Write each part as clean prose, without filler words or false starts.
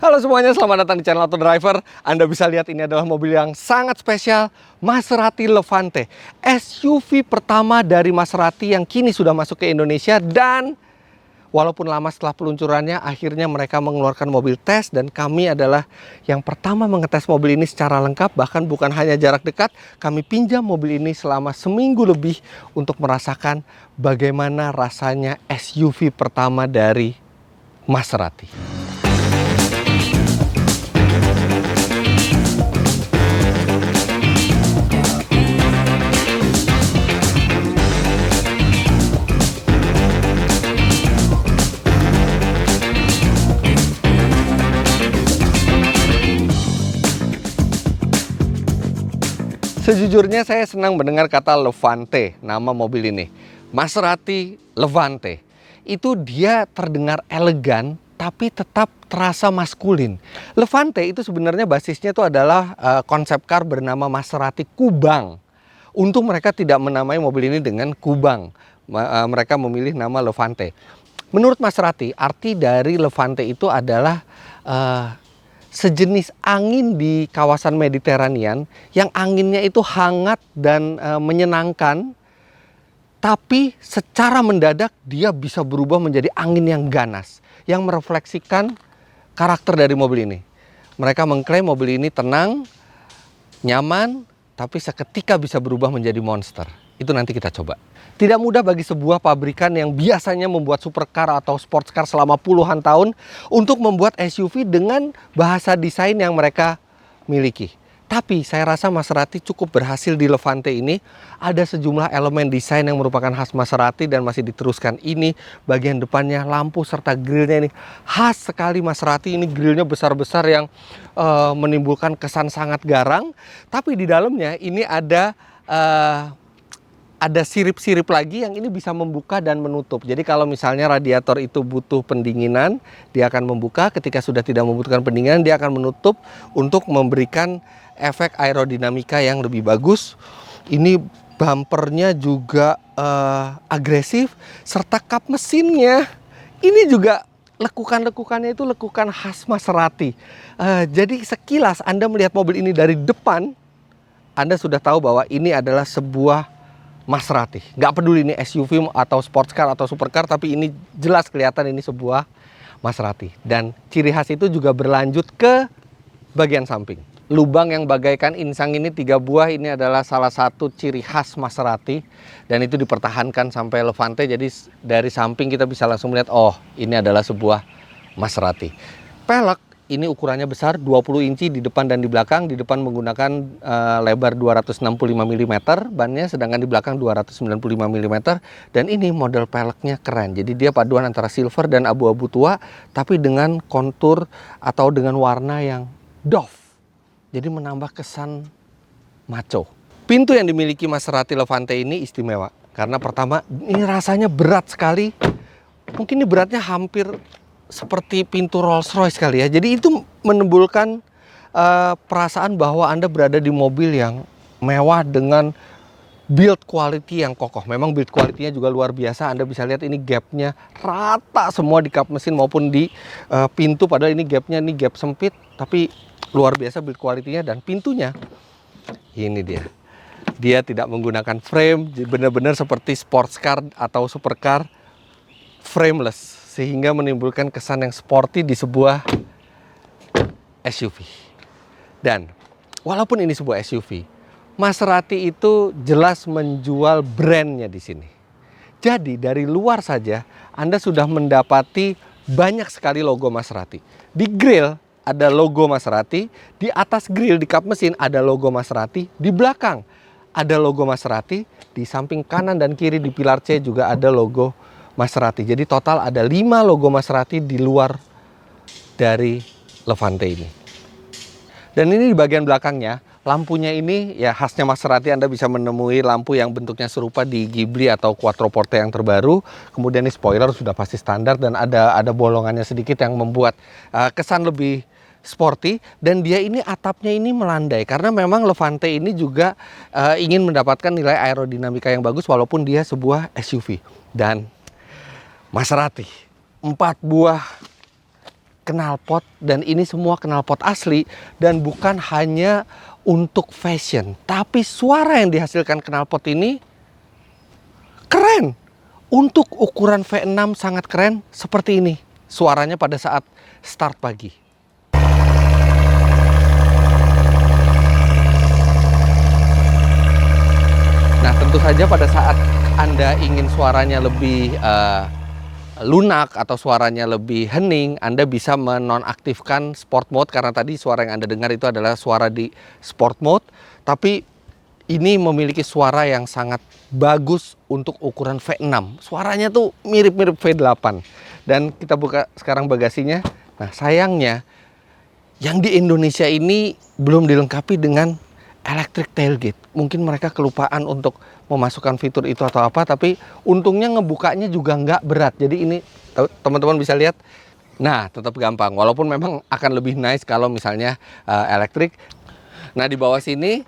Halo semuanya, selamat datang di channel Auto Driver. Anda bisa lihat ini adalah mobil yang sangat spesial, Maserati Levante. SUV pertama dari Maserati yang kini sudah masuk ke Indonesia, dan walaupun lama setelah peluncurannya, akhirnya mereka mengeluarkan mobil tes, dan kami adalah yang pertama mengetes mobil ini secara lengkap. Bahkan bukan hanya jarak dekat, kami pinjam mobil ini selama seminggu lebih untuk merasakan bagaimana rasanya SUV pertama dari Maserati. Sejujurnya saya senang mendengar kata Levante, nama mobil ini. Maserati Levante. Itu dia terdengar elegan, tapi tetap terasa maskulin. Levante itu sebenarnya basisnya itu adalah konsep car bernama Maserati Kubang. Untung mereka tidak menamai mobil ini dengan Kubang. Mereka memilih nama Levante. Menurut Maserati, arti dari Levante itu adalah sejenis angin di kawasan Mediterranean yang anginnya itu hangat dan menyenangkan, tapi secara mendadak dia bisa berubah menjadi angin yang ganas, yang merefleksikan karakter dari mobil ini. Mereka mengklaim mobil ini tenang, nyaman, tapi seketika bisa berubah menjadi monster. Itu nanti kita coba. Tidak mudah bagi sebuah pabrikan yang biasanya membuat supercar atau sports car selama puluhan tahun untuk membuat SUV dengan bahasa desain yang mereka miliki. Tapi saya rasa Maserati cukup berhasil di Levante ini. Ada sejumlah elemen desain yang merupakan khas Maserati dan masih diteruskan. Ini bagian depannya, lampu serta grillnya ini khas sekali Maserati. Ini grillnya besar-besar yang menimbulkan kesan sangat garang. Tapi di dalamnya ini ada sirip-sirip lagi yang ini bisa membuka dan menutup. Jadi kalau misalnya radiator itu butuh pendinginan, dia akan membuka. Ketika sudah tidak membutuhkan pendinginan, dia akan menutup untuk memberikan efek aerodinamika yang lebih bagus. Ini bumpernya juga agresif, serta kap mesinnya ini juga lekukan-lekukannya itu lekukan khas Maserati. Jadi sekilas Anda melihat mobil ini dari depan, Anda sudah tahu bahwa ini adalah sebuah Maserati. Nggak peduli ini SUV atau sports car atau supercar, tapi ini jelas kelihatan ini sebuah Maserati. Dan ciri khas itu juga berlanjut ke bagian samping. Lubang yang bagaikan insang ini 3 buah, ini adalah salah satu ciri khas Maserati. Dan itu dipertahankan sampai Levante, jadi dari samping kita bisa langsung melihat, oh ini adalah sebuah Maserati. Pelek ini ukurannya besar, 20 inci di depan dan di belakang. Di depan menggunakan lebar 265 mm bannya, sedangkan di belakang 295 mm. Dan ini model peleknya keren. Jadi dia paduan antara silver dan abu-abu tua, tapi dengan kontur atau dengan warna yang doff. Jadi menambah kesan maco. Pintu yang dimiliki Maserati Levante ini istimewa. Karena pertama, ini rasanya berat sekali. Mungkin ini beratnya hampir seperti pintu Rolls Royce kali ya. Jadi itu menimbulkan perasaan bahwa Anda berada di mobil yang mewah dengan build quality yang kokoh. Memang build quality-nya juga luar biasa. Anda bisa lihat ini gapnya rata semua di kap mesin maupun di pintu. Padahal ini gapnya ini gap sempit, tapi luar biasa build quality-nya. Dan pintunya ini dia. Dia tidak menggunakan frame, benar-benar seperti sports car atau supercar, frameless, sehingga menimbulkan kesan yang sporty di sebuah SUV. Dan walaupun ini sebuah SUV, Maserati itu jelas menjual brandnya di sini. Jadi dari luar saja Anda sudah mendapati banyak sekali logo Maserati. Di grill ada logo Maserati, di atas grill di kap mesin ada logo Maserati, di belakang ada logo Maserati, di samping kanan dan kiri di pilar C juga ada logo Maserati. Jadi total ada 5 logo Maserati di luar dari Levante ini. Dan ini di bagian belakangnya, lampunya ini ya khasnya Maserati. Anda bisa menemui lampu yang bentuknya serupa di Ghibli atau Quattroporte yang terbaru. Kemudian ini spoiler sudah pasti standar dan ada bolongannya sedikit yang membuat kesan lebih sporty. Dan dia ini atapnya ini melandai karena memang Levante ini juga ingin mendapatkan nilai aerodinamika yang bagus walaupun dia sebuah SUV. Dan Maserati 4 buah knalpot, dan ini semua knalpot asli dan bukan hanya untuk fashion, tapi suara yang dihasilkan knalpot ini keren. Untuk ukuran V6 sangat keren, seperti ini suaranya pada saat start pagi. Nah, tentu saja pada saat Anda ingin suaranya lebih lunak atau suaranya lebih hening, Anda bisa menonaktifkan sport mode, karena tadi suara yang Anda dengar itu adalah suara di sport mode. Tapi ini memiliki suara yang sangat bagus untuk ukuran V6. Suaranya tuh mirip-mirip V8. Dan kita buka sekarang bagasinya. Nah, sayangnya yang di Indonesia ini belum dilengkapi dengan electric tailgate. Mungkin mereka kelupaan untuk memasukkan fitur itu atau apa, tapi untungnya ngebukanya juga nggak berat. Jadi ini teman-teman bisa lihat. Nah, tetap gampang. Walaupun memang akan lebih nice kalau misalnya elektrik. Nah, di bawah sini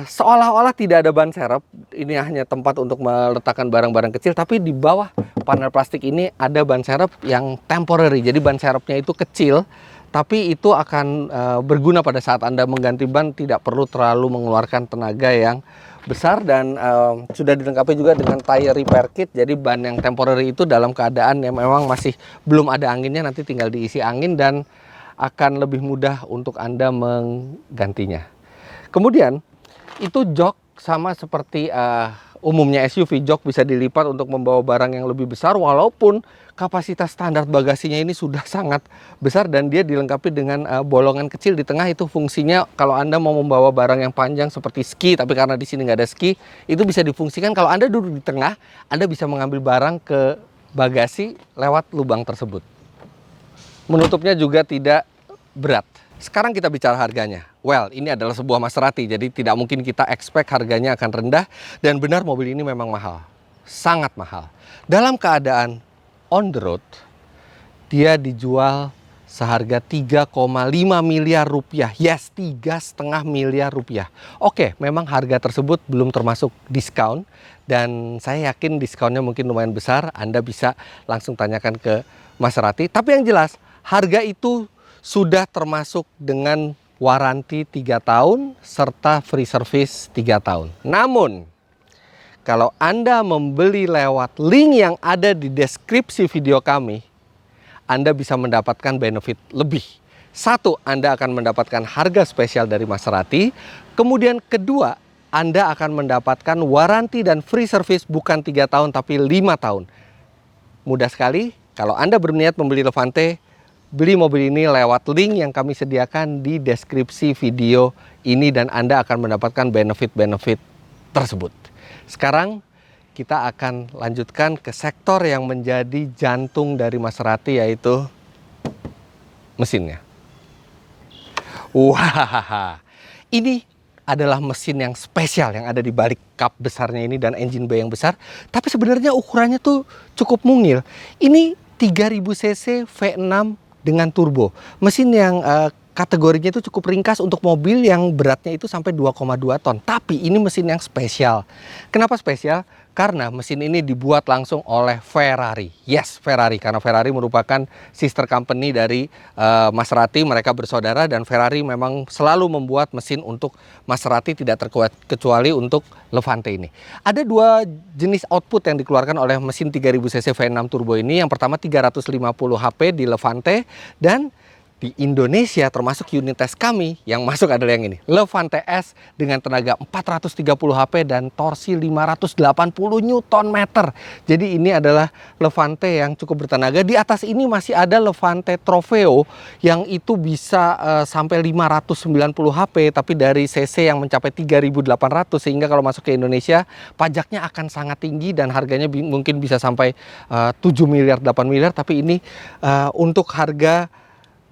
seolah-olah tidak ada ban serep. Ini hanya tempat untuk meletakkan barang-barang kecil, tapi di bawah panel plastik ini ada ban serep yang temporary. Jadi ban serepnya itu kecil, tapi itu akan berguna pada saat Anda mengganti ban, tidak perlu terlalu mengeluarkan tenaga yang besar. Dan sudah dilengkapi juga dengan tire repair kit. Jadi ban yang temporary itu dalam keadaan yang memang masih belum ada anginnya, nanti tinggal diisi angin dan akan lebih mudah untuk Anda menggantinya. Kemudian itu jok sama seperti umumnya SUV, jok bisa dilipat untuk membawa barang yang lebih besar, walaupun kapasitas standar bagasinya ini sudah sangat besar dan dia dilengkapi dengan bolongan kecil di tengah. Itu fungsinya kalau Anda mau membawa barang yang panjang seperti ski, tapi karena di sini nggak ada ski, itu bisa difungsikan. Kalau Anda duduk di tengah, Anda bisa mengambil barang ke bagasi lewat lubang tersebut. Menutupnya juga tidak berat. Sekarang kita bicara harganya. Well, ini adalah sebuah Maserati, jadi tidak mungkin kita expect harganya akan rendah. Dan benar, mobil ini memang mahal, sangat mahal. Dalam keadaan on the road, dia dijual seharga 3,5 miliar rupiah. Yes, 3,5 miliar rupiah. Oke, memang harga tersebut belum termasuk diskon, dan saya yakin diskonnya mungkin lumayan besar. Anda bisa langsung tanyakan ke Maserati. Tapi yang jelas, harga itu sudah termasuk dengan waranti 3 tahun serta free service 3 tahun. Namun, kalau Anda membeli lewat link yang ada di deskripsi video kami, Anda bisa mendapatkan benefit lebih. Satu, Anda akan mendapatkan harga spesial dari Maserati. Kemudian kedua, Anda akan mendapatkan waranti dan free service bukan 3 tahun tapi 5 tahun. Mudah sekali, kalau Anda berniat membeli Levante, beli mobil ini lewat link yang kami sediakan di deskripsi video ini dan Anda akan mendapatkan benefit-benefit tersebut. Sekarang kita akan lanjutkan ke sektor yang menjadi jantung dari Maserati, yaitu mesinnya. Wah, ini adalah mesin yang spesial yang ada di balik kap besarnya ini dan engine bay yang besar. Tapi sebenarnya ukurannya tuh cukup mungil. Ini 3000 cc V6 dengan turbo. Mesin yang kategorinya itu cukup ringkas untuk mobil yang beratnya itu sampai 2,2 ton. Tapi ini mesin yang spesial. Kenapa spesial? Karena mesin ini dibuat langsung oleh Ferrari. Yes, Ferrari. Karena Ferrari merupakan sister company dari Maserati. Mereka bersaudara dan Ferrari memang selalu membuat mesin untuk Maserati, tidak terkecuali untuk Levante ini. Ada dua jenis output yang dikeluarkan oleh mesin 3000 cc V6 turbo ini. Yang pertama 350 HP di Levante, dan di Indonesia termasuk unit tes kami yang masuk adalah yang ini, Levante S dengan tenaga 430 HP dan torsi 580 Nm. Jadi ini adalah Levante yang cukup bertenaga. Di atas ini masih ada Levante Trofeo yang itu bisa sampai 590 HP tapi dari CC yang mencapai 3.800, sehingga kalau masuk ke Indonesia pajaknya akan sangat tinggi dan harganya mungkin bisa sampai 7 miliar, 8 miliar. Tapi ini untuk harga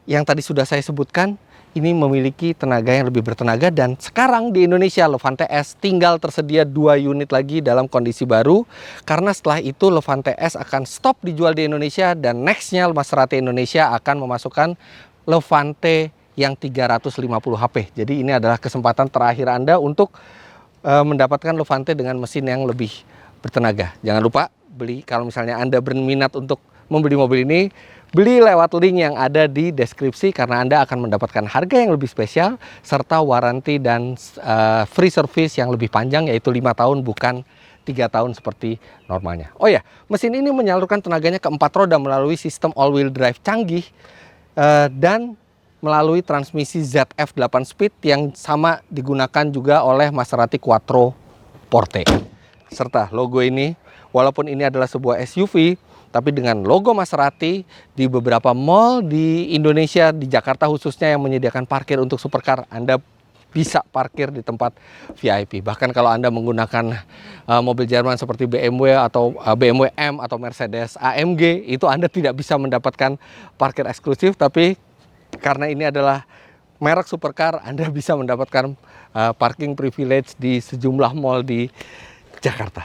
yang tadi sudah saya sebutkan, ini memiliki tenaga yang lebih bertenaga. Dan sekarang di Indonesia Levante S tinggal tersedia 2 unit lagi dalam kondisi baru, karena setelah itu Levante S akan stop dijual di Indonesia dan nextnya Maserati Indonesia akan memasukkan Levante yang 350 HP. Jadi ini adalah kesempatan terakhir Anda untuk mendapatkan Levante dengan mesin yang lebih bertenaga. Jangan lupa beli kalau misalnya Anda berminat untuk membeli mobil ini, beli lewat link yang ada di deskripsi karena Anda akan mendapatkan harga yang lebih spesial serta waranti dan free service yang lebih panjang, yaitu 5 tahun bukan 3 tahun seperti normalnya. Oh ya, mesin ini menyalurkan tenaganya ke 4 roda melalui sistem all-wheel drive canggih dan melalui transmisi ZF 8 speed yang sama digunakan juga oleh Maserati Quattro Forte. Serta logo ini, walaupun ini adalah sebuah SUV, tapi dengan logo Maserati di beberapa mall di Indonesia, di Jakarta khususnya yang menyediakan parkir untuk supercar, Anda bisa parkir di tempat VIP. Bahkan kalau Anda menggunakan mobil Jerman seperti BMW atau BMW M atau Mercedes AMG, itu Anda tidak bisa mendapatkan parkir eksklusif, tapi karena ini adalah merek supercar, Anda bisa mendapatkan parking privilege di sejumlah mall di Jakarta.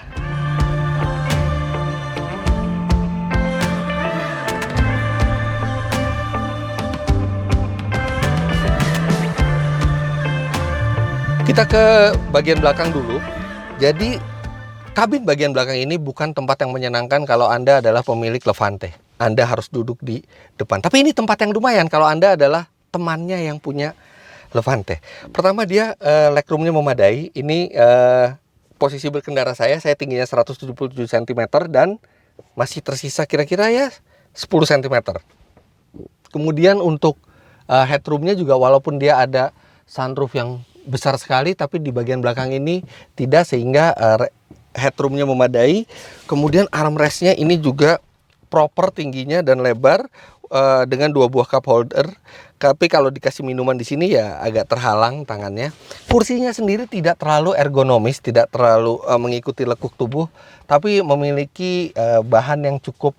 Kita ke bagian belakang dulu. Jadi kabin bagian belakang ini bukan tempat yang menyenangkan kalau Anda adalah pemilik Levante. Anda harus duduk di depan. Tapi ini tempat yang lumayan kalau Anda adalah temannya yang punya Levante. Pertama, dia legroomnya memadai. Ini posisi berkendara saya tingginya 177 cm dan masih tersisa kira-kira ya 10 cm. Kemudian untuk headroomnya juga, walaupun dia ada sunroof yang besar sekali, tapi di bagian belakang ini tidak, sehingga headroomnya memadai. Kemudian armrestnya ini juga proper tingginya dan lebar dengan 2 buah cup holder. Tapi kalau dikasih minuman di sini ya agak terhalang tangannya. Kursinya sendiri tidak terlalu ergonomis, tidak terlalu mengikuti lekuk tubuh, tapi memiliki bahan yang cukup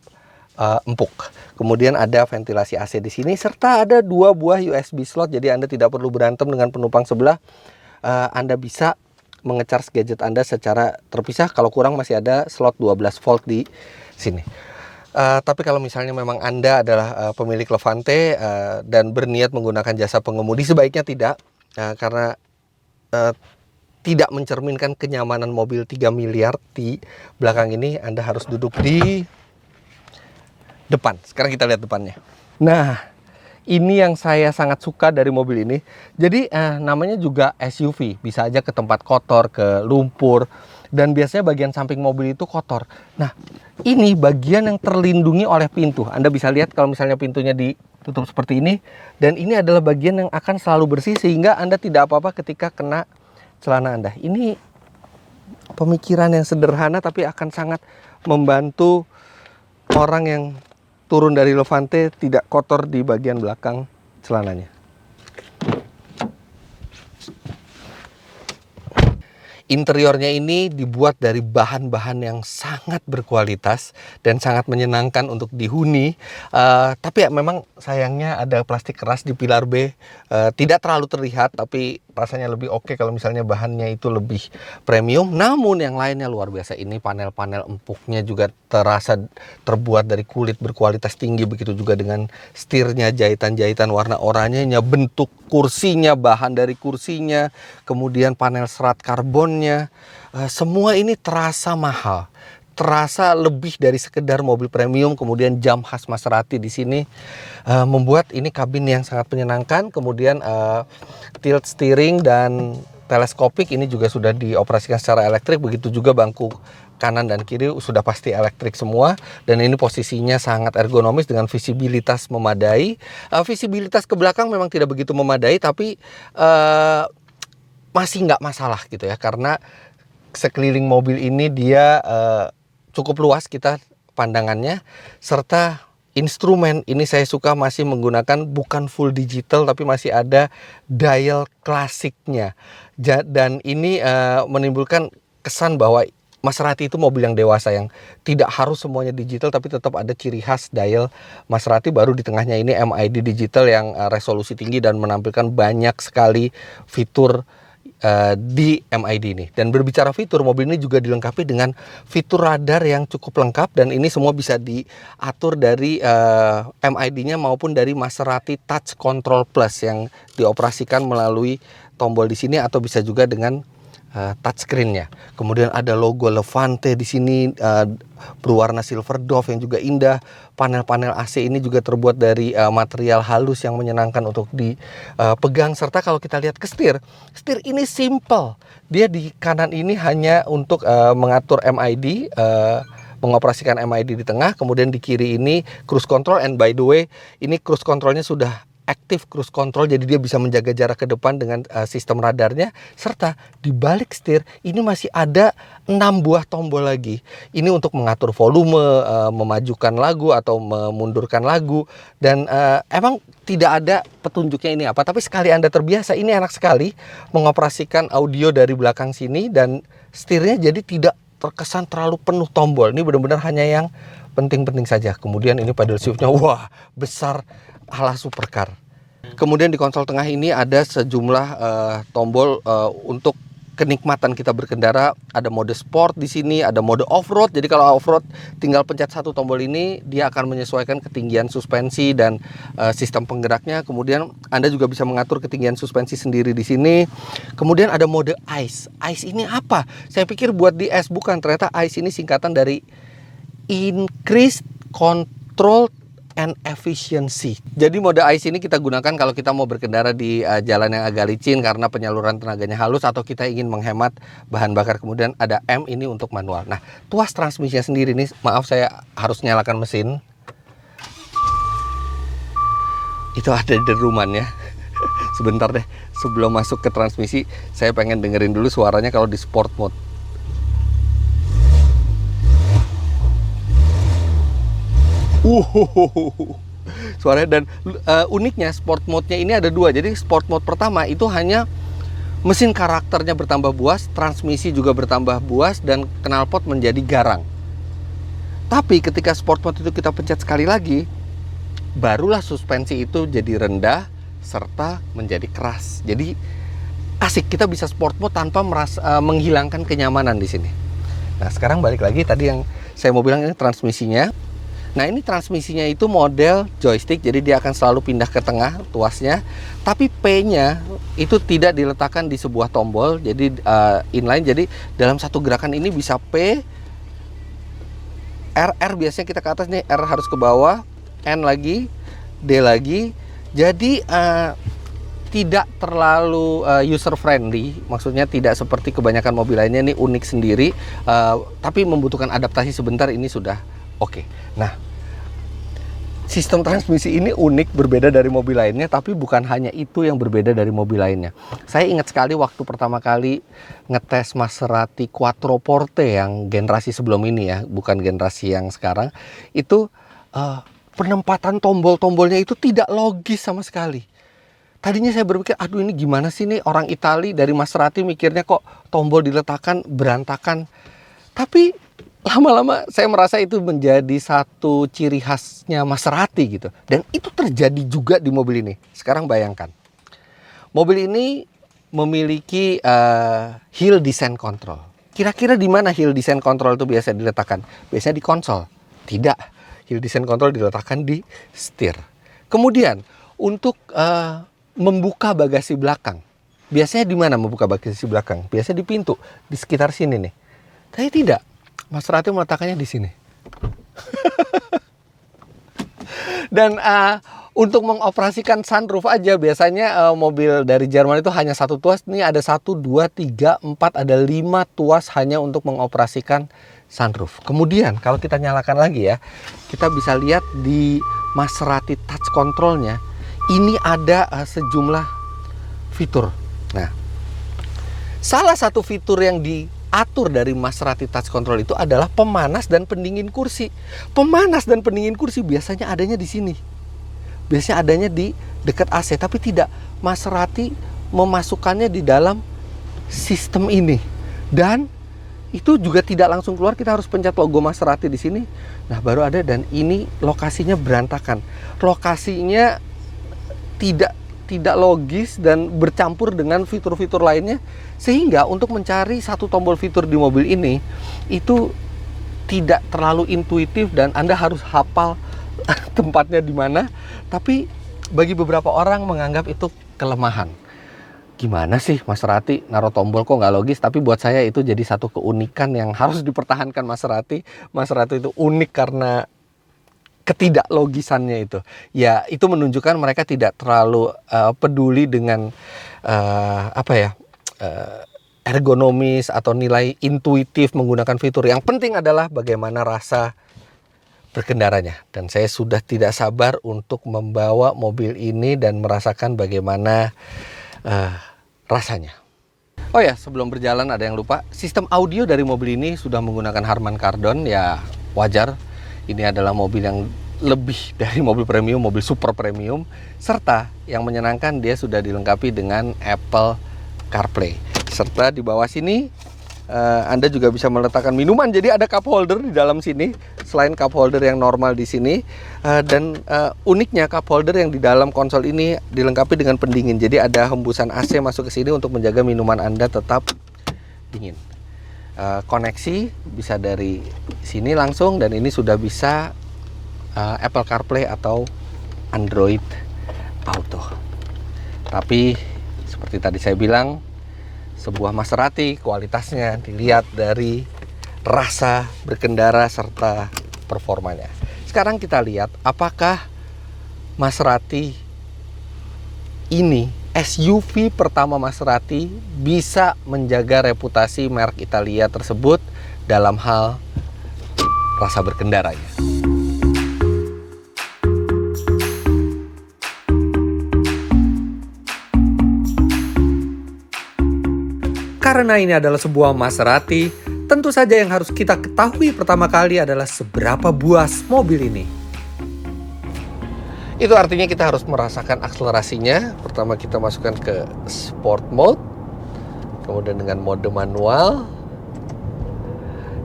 empuk. Kemudian ada ventilasi AC di sini serta ada 2 buah USB slot, jadi Anda tidak perlu berantem dengan penumpang sebelah. Anda bisa menge-charge gadget Anda secara terpisah. Kalau kurang masih ada slot 12 volt di sini. Tapi kalau misalnya memang Anda adalah pemilik Levante dan berniat menggunakan jasa pengemudi, sebaiknya tidak, karena tidak mencerminkan kenyamanan mobil 3 miliar di belakang ini. Anda harus duduk di depan. Sekarang kita lihat depannya. Nah, ini yang saya sangat suka dari mobil ini. Jadi namanya juga SUV, bisa aja ke tempat kotor, ke lumpur, dan biasanya bagian samping mobil itu kotor. Nah, ini bagian yang terlindungi oleh pintu. Anda bisa lihat kalau misalnya pintunya ditutup seperti ini, dan ini adalah bagian yang akan selalu bersih sehingga Anda tidak apa-apa ketika kena celana Anda. Ini pemikiran yang sederhana tapi akan sangat membantu orang yang turun dari Levante tidak kotor di bagian belakang celananya. Interiornya ini dibuat dari bahan-bahan yang sangat berkualitas dan sangat menyenangkan untuk dihuni. Tapi ya memang sayangnya ada plastik keras di pilar B. Tidak terlalu terlihat, tapi rasanya lebih oke kalau misalnya bahannya itu lebih premium. Namun yang lainnya luar biasa. Ini panel-panel empuknya juga terasa terbuat dari kulit berkualitas tinggi. Begitu juga dengan setirnya, jahitan-jahitan warna oranyenya, bentuk kursinya, bahan dari kursinya, kemudian panel serat karbonnya. Semua ini terasa mahal, terasa lebih dari sekedar mobil premium. Kemudian jam khas Maserati di sini membuat ini kabin yang sangat menyenangkan. Kemudian tilt steering dan teleskopik ini juga sudah dioperasikan secara elektrik. Begitu juga bangku kanan dan kiri sudah pasti elektrik semua, dan ini posisinya sangat ergonomis dengan visibilitas memadai. Visibilitas ke belakang memang tidak begitu memadai, tapi masih nggak masalah gitu ya, karena sekeliling mobil ini dia cukup luas kita pandangannya, serta instrumen ini saya suka masih menggunakan bukan full digital tapi masih ada dial klasiknya, dan ini menimbulkan kesan bahwa Maserati itu mobil yang dewasa, yang tidak harus semuanya digital tapi tetap ada ciri khas dial Maserati. Baru di tengahnya ini MID digital yang resolusi tinggi dan menampilkan banyak sekali fitur di MID ini. Dan berbicara fitur, mobil ini juga dilengkapi dengan fitur radar yang cukup lengkap, dan ini semua bisa diatur dari MID-nya maupun dari Maserati Touch Control Plus yang dioperasikan melalui tombol di sini, atau bisa juga dengan touchscreen-nya. Kemudian ada logo Levante di sini berwarna silver dove yang juga indah. Panel-panel AC ini juga terbuat dari material halus yang menyenangkan untuk dipegang. Serta kalau kita lihat ke setir ini simple. Dia di kanan ini hanya untuk mengatur MID, mengoperasikan MID di tengah. Kemudian di kiri ini cruise control, and by the way ini cruise controlnya sudah active cruise control, jadi dia bisa menjaga jarak ke depan dengan sistem radarnya. Serta di balik setir ini masih ada 6 buah tombol lagi. Ini untuk mengatur volume, memajukan lagu atau memundurkan lagu. Dan emang tidak ada petunjuknya ini apa, tapi sekali Anda terbiasa, ini enak sekali mengoperasikan audio dari belakang sini, dan setirnya jadi tidak terkesan terlalu penuh tombol. Ini benar-benar hanya yang penting-penting saja. Kemudian ini pedal shiftnya, wah, besar ala supercar. Kemudian di konsol tengah ini ada sejumlah tombol untuk kenikmatan kita berkendara. Ada mode sport di sini, ada mode off-road. Jadi kalau off-road tinggal pencet satu tombol ini, dia akan menyesuaikan ketinggian suspensi dan sistem penggeraknya. Kemudian Anda juga bisa mengatur ketinggian suspensi sendiri di sini. Kemudian ada mode ICE. ICE ini apa? Saya pikir buat di S, bukan. Ternyata ICE ini singkatan dari Increased Control and Efficiency. Jadi mode ICE ini kita gunakan kalau kita mau berkendara di jalan yang agak licin karena penyaluran tenaganya halus, atau kita ingin menghemat bahan bakar. Kemudian ada M ini untuk manual. Nah, tuas transmisinya sendiri nih, maaf saya harus nyalakan mesin. Itu ada derumannya. Sebentar deh, sebelum masuk ke transmisi saya pengen dengerin dulu suaranya kalau di sport mode. Suaranya. Dan uniknya sport mode-nya ini ada dua. Jadi sport mode pertama itu hanya mesin karakternya bertambah buas, transmisi juga bertambah buas, dan knalpot menjadi garang. Tapi ketika sport mode itu kita pencet sekali lagi, barulah suspensi itu jadi rendah serta menjadi keras. Jadi asik, kita bisa sport mode tanpa menghilangkan kenyamanan di sini. Nah, sekarang balik lagi tadi yang saya mau bilang, ini transmisinya. Nah, ini transmisinya itu model joystick, jadi dia akan selalu pindah ke tengah tuasnya. Tapi P-nya itu tidak diletakkan di sebuah tombol, jadi inline. Jadi dalam satu gerakan ini bisa P, R biasanya kita ke atas nih, R harus ke bawah, N lagi, D lagi. Jadi tidak terlalu user friendly, maksudnya tidak seperti kebanyakan mobil lainnya. Ini unik sendiri, tapi membutuhkan adaptasi sebentar, ini sudah oke. Nah, sistem transmisi ini unik, berbeda dari mobil lainnya, tapi bukan hanya itu yang berbeda dari mobil lainnya. Saya ingat sekali waktu pertama kali ngetes Maserati Quattroporte yang generasi sebelum ini ya, bukan generasi yang sekarang. Itu penempatan tombol-tombolnya itu tidak logis sama sekali. Tadinya saya berpikir, aduh ini gimana sih nih, orang Itali dari Maserati mikirnya kok tombol diletakkan berantakan. Tapi lama-lama saya merasa itu menjadi satu ciri khasnya Maserati gitu. Dan itu terjadi juga di mobil ini. Sekarang bayangkan, mobil ini memiliki hill descent control. Kira-kira di mana hill descent control itu biasa diletakkan? Biasanya di konsol. Tidak, hill descent control diletakkan di setir. Kemudian untuk membuka bagasi belakang, biasanya di mana membuka bagasi belakang? Biasanya di pintu, di sekitar sini nih. Tapi tidak, Maserati meletakkannya di sini. Dan untuk mengoperasikan sunroof aja biasanya mobil dari Jerman itu hanya satu tuas. Ini ada 1, 2, 3, 4, ada 5 tuas hanya untuk mengoperasikan sunroof. Kemudian kalau kita nyalakan lagi ya, kita bisa lihat di Maserati touch controlnya ini ada sejumlah fitur. Nah, salah satu fitur yang diatur dari Maserati touch control itu adalah pemanas dan pendingin kursi. Pemanas dan pendingin kursi biasanya adanya di sini. Biasanya adanya di dekat AC, tapi tidak. Maserati memasukkannya di dalam sistem ini. Dan itu juga tidak langsung keluar, kita harus pencet logo Maserati di sini. Nah, baru ada, dan ini lokasinya berantakan. Lokasinya tidak logis dan bercampur dengan fitur-fitur lainnya, sehingga untuk mencari satu tombol fitur di mobil ini itu tidak terlalu intuitif dan Anda harus hafal tempatnya di mana. Tapi bagi beberapa orang menganggap itu kelemahan. Gimana sih Maserati naruh tombol kok nggak logis? Tapi buat saya itu jadi satu keunikan yang harus dipertahankan Maserati. Maserati itu unik karena ketidaklogisannya itu. Ya, itu menunjukkan mereka tidak terlalu peduli dengan ergonomis atau nilai intuitif menggunakan fitur. Yang penting adalah bagaimana rasa berkendaranya. Dan saya sudah tidak sabar untuk membawa mobil ini dan merasakan bagaimana rasanya. Oh ya, sebelum berjalan ada yang lupa, sistem audio dari mobil ini sudah menggunakan Harman Kardon. Ya wajar, ini adalah mobil yang lebih dari mobil premium, mobil super premium. Serta yang menyenangkan, dia sudah dilengkapi dengan Apple CarPlay. Serta di bawah sini Anda juga bisa meletakkan minuman. Jadi ada cup holder di dalam sini, selain cup holder yang normal di sini. Dan uniknya cup holder yang di dalam konsol ini dilengkapi dengan pendingin. Jadi ada hembusan AC masuk ke sini untuk menjaga minuman Anda tetap dingin. Koneksi bisa dari sini langsung, dan ini sudah bisa Apple CarPlay atau Android Auto. Tapi seperti tadi saya bilang, sebuah Maserati kualitasnya dilihat dari rasa berkendara serta performanya. Sekarang kita lihat apakah Maserati ini, SUV pertama Maserati, bisa menjaga reputasi merek Italia tersebut dalam hal rasa berkendaranya. Karena ini adalah sebuah Maserati, tentu saja yang harus kita ketahui pertama kali adalah seberapa buas mobil ini. Itu artinya kita harus merasakan akselerasinya. Pertama kita masukkan ke Sport Mode, kemudian dengan mode manual.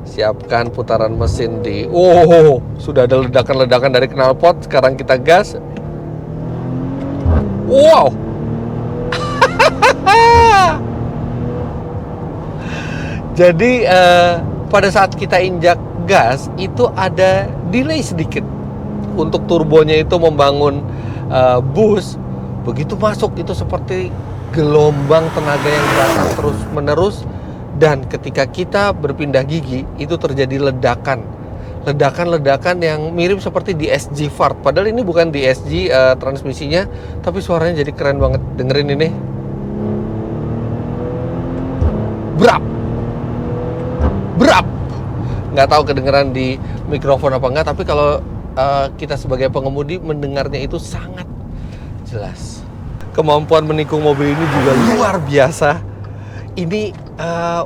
Siapkan putaran mesin di... Oh, sudah ada ledakan-ledakan dari knalpot. Sekarang kita gas. Wow! Jadi pada saat kita injak gas itu ada delay sedikit untuk turbonya itu membangun boost. Begitu masuk itu seperti gelombang tenaga yang datang terus menerus, dan ketika kita berpindah gigi itu terjadi ledakan yang mirip seperti di SG Fart. Padahal ini bukan di SG transmisinya, tapi suaranya jadi keren banget. Dengerin ini. Berap, nggak tahu kedengeran di mikrofon apa enggak, tapi kalau kita sebagai pengemudi mendengarnya itu sangat jelas. Kemampuan menikung mobil ini juga luar biasa. Ini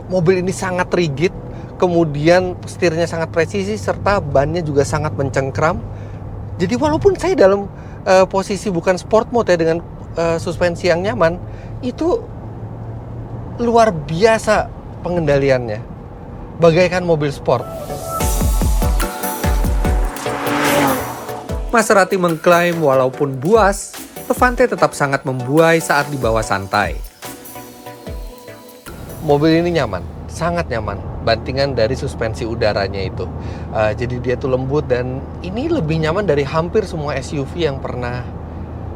mobil ini sangat rigid, kemudian setirnya sangat presisi, serta bannya juga sangat mencengkram. Jadi walaupun saya dalam posisi bukan sport mode ya, dengan suspensi yang nyaman, itu luar biasa pengendaliannya. Bagaikan mobil sport. Maserati mengklaim walaupun buas, Levante tetap sangat membuai saat dibawa santai. Mobil ini nyaman, sangat nyaman. Bantingan dari suspensi udaranya itu. Jadi dia tuh lembut, dan ini lebih nyaman dari hampir semua SUV yang pernah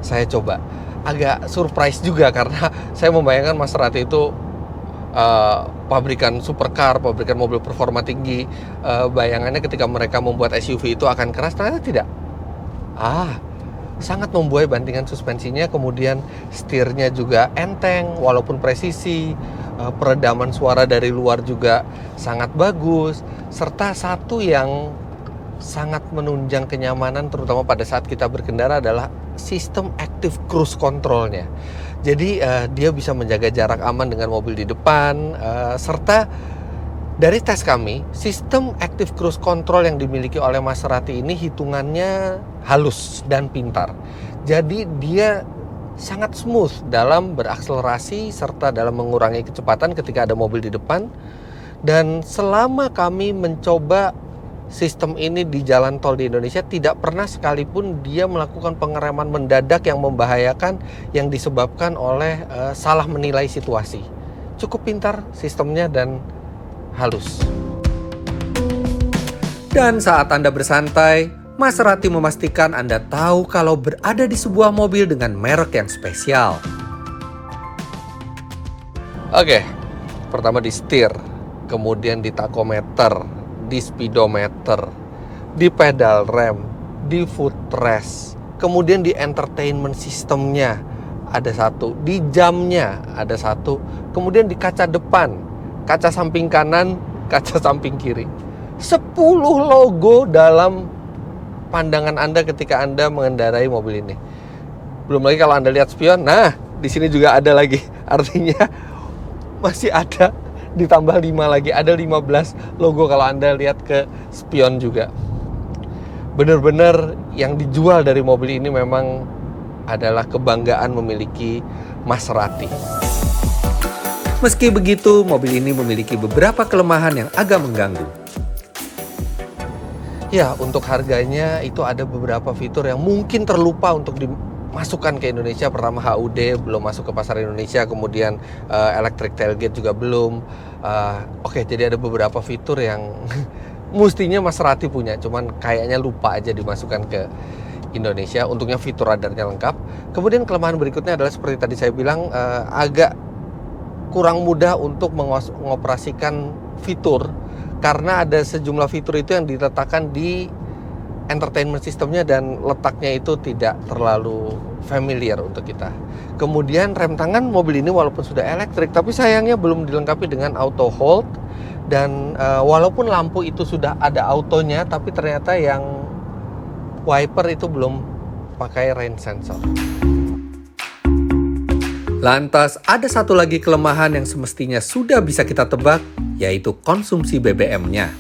saya coba. Agak surprise juga karena saya membayangkan Maserati itu pabrikan supercar, pabrikan mobil performa tinggi. Bayangannya ketika mereka membuat SUV itu akan keras, ternyata tidak. Sangat membuai bantingan suspensinya, kemudian setirnya juga enteng walaupun presisi. Peredaman suara dari luar juga sangat bagus, serta satu yang sangat menunjang kenyamanan terutama pada saat kita berkendara adalah sistem active cruise controlnya. Jadi dia bisa menjaga jarak aman dengan mobil di depan, serta dari tes kami, sistem active cruise control yang dimiliki oleh Maserati ini hitungannya halus dan pintar. Jadi dia sangat smooth dalam berakselerasi serta dalam mengurangi kecepatan ketika ada mobil di depan. Dan selama kami mencoba sistem ini di jalan tol di Indonesia, tidak pernah sekalipun dia melakukan pengereman mendadak yang membahayakan yang disebabkan oleh salah menilai situasi. Cukup pintar sistemnya dan halus. Dan saat Anda bersantai, Maserati memastikan Anda tahu kalau berada di sebuah mobil dengan merek yang spesial. Oke, pertama di setir, kemudian di tachometer, di speedometer, di pedal rem, di footrest, kemudian di entertainment systemnya ada satu, di jamnya ada satu, kemudian di kaca depan, kaca samping kanan, kaca samping kiri. 10 logo dalam pandangan Anda ketika Anda mengendarai mobil ini. Belum lagi kalau Anda lihat spion, nah di sini juga ada lagi, artinya masih ada ditambah 5 lagi, ada 15 logo kalau Anda lihat ke spion juga. Benar-benar yang dijual dari mobil ini memang adalah kebanggaan memiliki Maserati. Meski begitu, mobil ini memiliki beberapa kelemahan yang agak mengganggu. Ya, untuk harganya itu ada beberapa fitur yang mungkin terlupa untuk dimasukkan ke Indonesia. Pertama, HUD belum masuk ke pasar Indonesia, kemudian electric tailgate juga belum. Oke, jadi ada beberapa fitur yang mestinya Maserati punya, cuman kayaknya lupa aja dimasukkan ke Indonesia. Untungnya fitur radarnya lengkap. Kemudian kelemahan berikutnya adalah seperti tadi saya bilang, agak kurang mudah untuk mengoperasikan fitur, karena ada sejumlah fitur itu yang diletakkan di entertainment systemnya dan letaknya itu tidak terlalu familiar untuk kita. Kemudian rem tangan mobil ini walaupun sudah elektrik, tapi sayangnya belum dilengkapi dengan auto hold. Dan walaupun lampu itu sudah ada autonya, tapi ternyata yang wiper itu belum pakai rain sensor. Lantas ada satu lagi kelemahan yang semestinya sudah bisa kita tebak, yaitu konsumsi BBM-nya.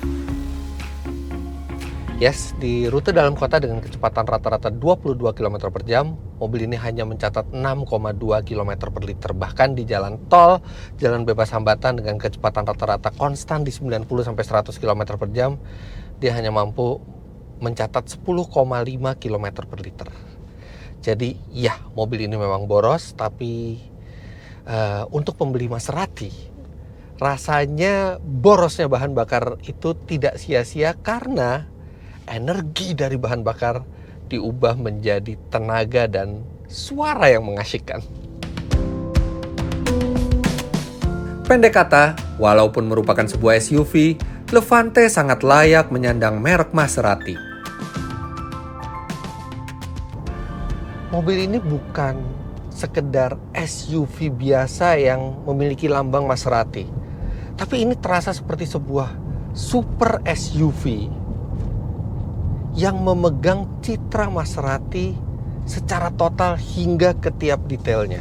Yes, di rute dalam kota dengan kecepatan rata-rata 22 km per jam, mobil ini hanya mencatat 6,2 km per liter. Bahkan di jalan tol, jalan bebas hambatan dengan kecepatan rata-rata konstan di 90-100 km per jam, dia hanya mampu mencatat 10,5 km per liter. Jadi ya, mobil ini memang boros, tapi untuk pembeli Maserati, rasanya borosnya bahan bakar itu tidak sia-sia karena energi dari bahan bakar diubah menjadi tenaga dan suara yang mengasyikkan. Pendek kata, walaupun merupakan sebuah SUV, Levante sangat layak menyandang merek Maserati. Mobil ini bukan sekedar SUV biasa yang memiliki lambang Maserati, tapi ini terasa seperti sebuah super SUV yang memegang citra Maserati secara total hingga ke tiap detailnya.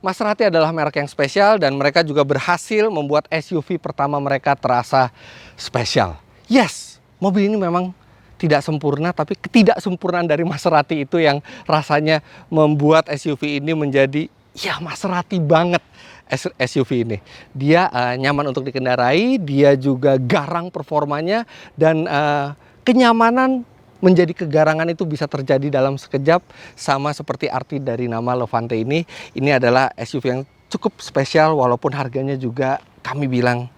Maserati adalah merek yang spesial dan mereka juga berhasil membuat SUV pertama mereka terasa spesial. Yes, mobil ini memang tidak sempurna, tapi ketidaksempurnaan dari Maserati itu yang rasanya membuat SUV ini menjadi ya Maserati banget. SUV ini dia nyaman untuk dikendarai, dia juga garang performanya, dan kenyamanan menjadi kegarangan itu bisa terjadi dalam sekejap. Sama seperti arti dari nama Levante ini adalah SUV yang cukup spesial walaupun harganya juga kami bilang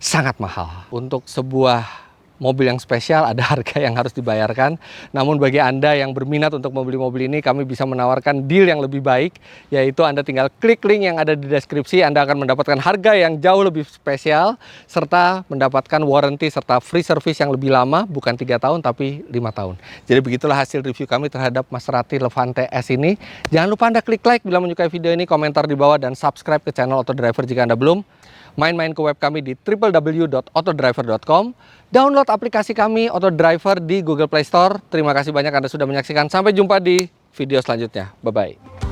sangat mahal. Untuk sebuah mobil yang spesial ada harga yang harus dibayarkan. Namun bagi Anda yang berminat untuk membeli mobil ini, kami bisa menawarkan deal yang lebih baik, yaitu Anda tinggal klik link yang ada di deskripsi. Anda akan mendapatkan harga yang jauh lebih spesial, serta mendapatkan warranty serta free service yang lebih lama, bukan 3 tahun tapi 5 tahun. Jadi begitulah hasil review kami terhadap Maserati Levante S ini. Jangan lupa Anda klik like bila menyukai video ini, komentar di bawah, dan subscribe ke channel Autodriver jika Anda belum. Main-main ke web kami di www.autodriver.com. Download aplikasi kami Autodriver di Google Play Store. Terima kasih banyak Anda sudah menyaksikan. Sampai jumpa di video selanjutnya. Bye-bye.